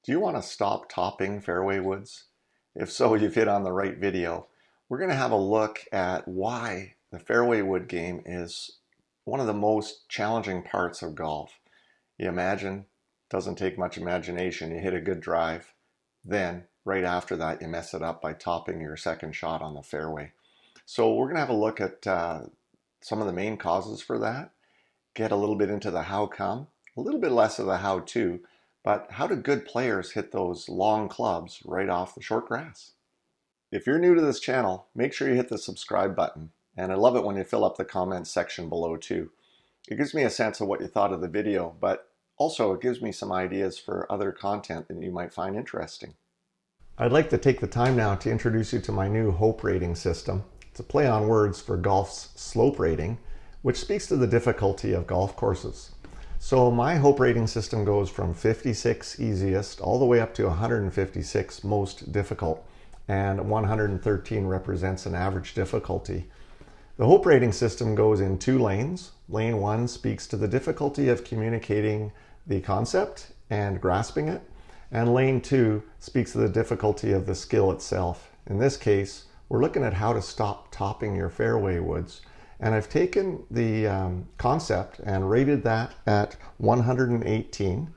Do you want to stop topping fairway woods? If so, you've hit on the right video. We're going to have a look at why the fairway wood game is one of the most challenging parts of golf. You imagine, doesn't take much imagination. You hit a good drive, then right after that you mess it up by topping your second shot on the fairway. So we're going to have a look at some of the main causes for that, get a little bit into the how come, a little bit less of the how to, but how do good players hit those long clubs right off the short grass? If you're new to this channel, make sure you hit the subscribe button. And I love it when you fill up the comments section below too. It gives me a sense of what you thought of the video, but also it gives me some ideas for other content that you might find interesting. I'd like to take the time now to introduce you to my new Hope rating system. It's a play on words for golf's slope rating, which speaks to the difficulty of golf courses. So my Hope rating system goes from 56 easiest all the way up to 156 most difficult, and 113 represents an average difficulty. The Hope rating system goes in two lanes. Lane 1 speaks to the difficulty of communicating the concept and grasping it, and Lane 2 speaks to the difficulty of the skill itself. In this case, we're looking at how to stop topping your fairway woods. And I've taken the concept and rated that at 118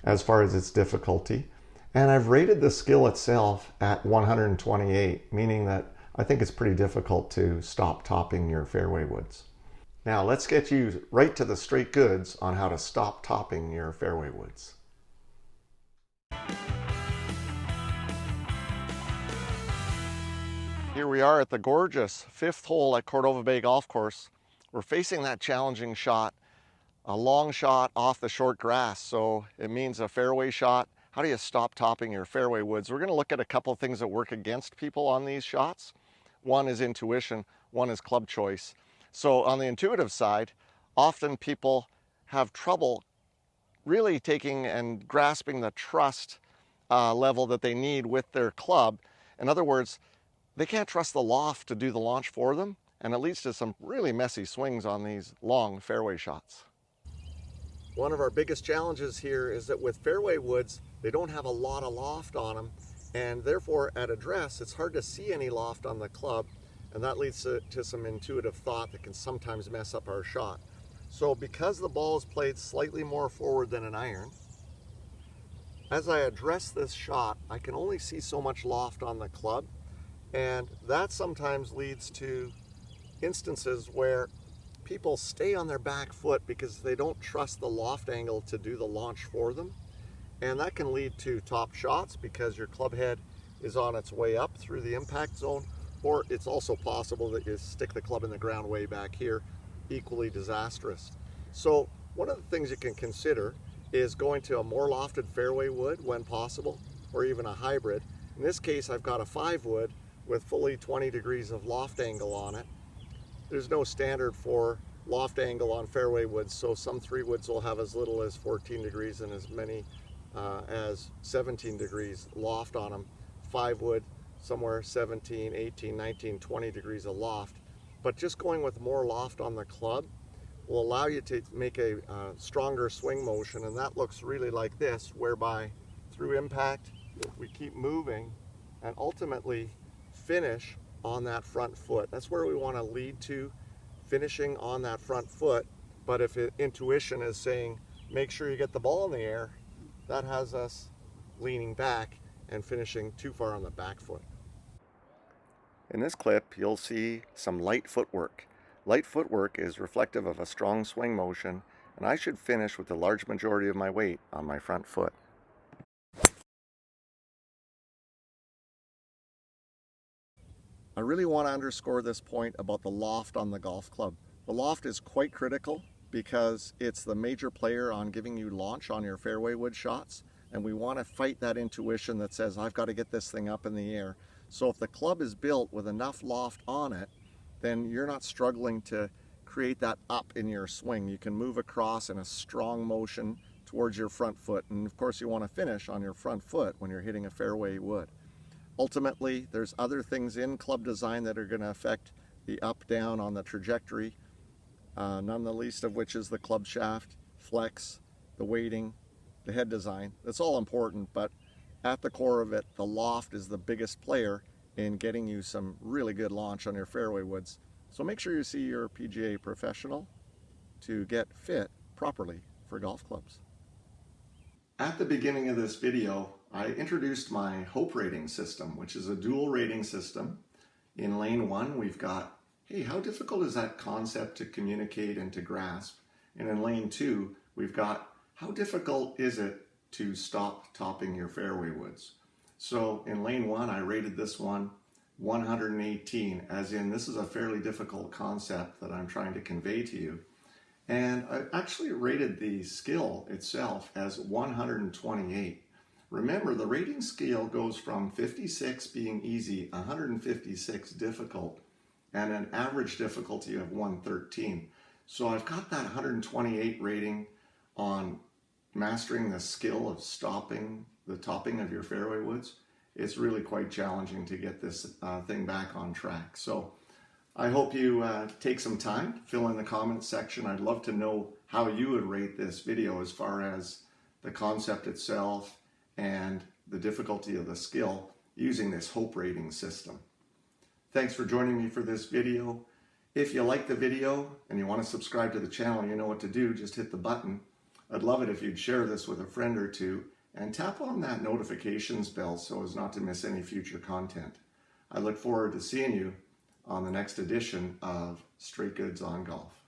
as far as its difficulty. And I've rated the skill itself at 128, meaning that I think it's pretty difficult to stop topping your fairway woods. Now let's get you right to the straight goods on how to stop topping your fairway woods. Here we are at the gorgeous 5th hole at Cordova Bay Golf Course. We're facing that challenging shot, a long shot off the short grass. So it means a fairway shot. How do you stop topping your fairway woods? We're going to look at a couple of things that work against people on these shots. One is intuition, one is club choice. So on the intuitive side, often people have trouble really taking and grasping the trust level that they need with their club. In other words, they can't trust the loft to do the launch for them, and it leads to some really messy swings on these long fairway shots. One of our biggest challenges here is that with fairway woods, they don't have a lot of loft on them, and therefore at address, it's hard to see any loft on the club, and that leads to some intuitive thought that can sometimes mess up our shot. So because the ball is played slightly more forward than an iron, as I address this shot, I can only see so much loft on the club, and that sometimes leads to instances where people stay on their back foot because they don't trust the loft angle to do the launch for them. And that can lead to top shots because your club head is on its way up through the impact zone, or it's also possible that you stick the club in the ground way back here, equally disastrous. So one of the things you can consider is going to a more lofted fairway wood when possible, or even a hybrid. In this case, I've got a 5 wood with fully 20 degrees of loft angle on it. There's no standard for loft angle on fairway woods, so some 3 woods will have as little as 14 degrees and as many as 17 degrees loft on them. 5 wood, somewhere 17, 18, 19, 20 degrees of loft. But just going with more loft on the club will allow you to make a stronger swing motion, and that looks really like this, whereby through impact we keep moving and ultimately finish on that front foot. That's where we want to lead to, finishing on that front foot. But if intuition is saying make sure you get the ball in the air, that has us leaning back and finishing too far on the back foot. In this clip, you'll see some light footwork. Light footwork is reflective of a strong swing motion, and I should finish with the large majority of my weight on my front foot. I really want to underscore this point about the loft on the golf club. The loft is quite critical because it's the major player on giving you launch on your fairway wood shots, and we want to fight that intuition that says I've got to get this thing up in the air. So if the club is built with enough loft on it, then you're not struggling to create that up in your swing. You can move across in a strong motion towards your front foot, and of course you want to finish on your front foot when you're hitting a fairway wood. Ultimately, there's other things in club design that are going to affect the up-down on the trajectory, none the least of which is the club shaft, flex, the weighting, the head design. That's all important, but at the core of it, the Loft is the biggest player in getting you some really good launch on your fairway woods. So make sure you see your PGA professional to get fit properly for golf clubs. At the beginning of this video, I introduced my Hope rating system, which is a dual rating system. In lane 1, we've got, hey, how difficult is that concept to communicate and to grasp? And in lane 2, we've got, how difficult is it to stop topping your fairway woods? So in lane 1, I rated this one 118, as in this is a fairly difficult concept that I'm trying to convey to you. And I actually rated the skill itself as 128. Remember, the rating scale goes from 56 being easy, 156 difficult, and an average difficulty of 113. So I've got that 128 rating on mastering the skill of stopping the topping of your fairway woods. It's really quite challenging to get this thing back on track. So I hope you take some time, fill in the comments section. I'd love to know how you would rate this video as far as the concept itself and the difficulty of the skill using this Hope rating system. Thanks for joining me for this video. If you like the video and you want to subscribe to the channel, you know what to do. Just hit the button. I'd love it if you'd share this with a friend or two and tap on that notifications bell so as not to miss any future content. I look forward to seeing you on the next edition of Straight Goods on Golf.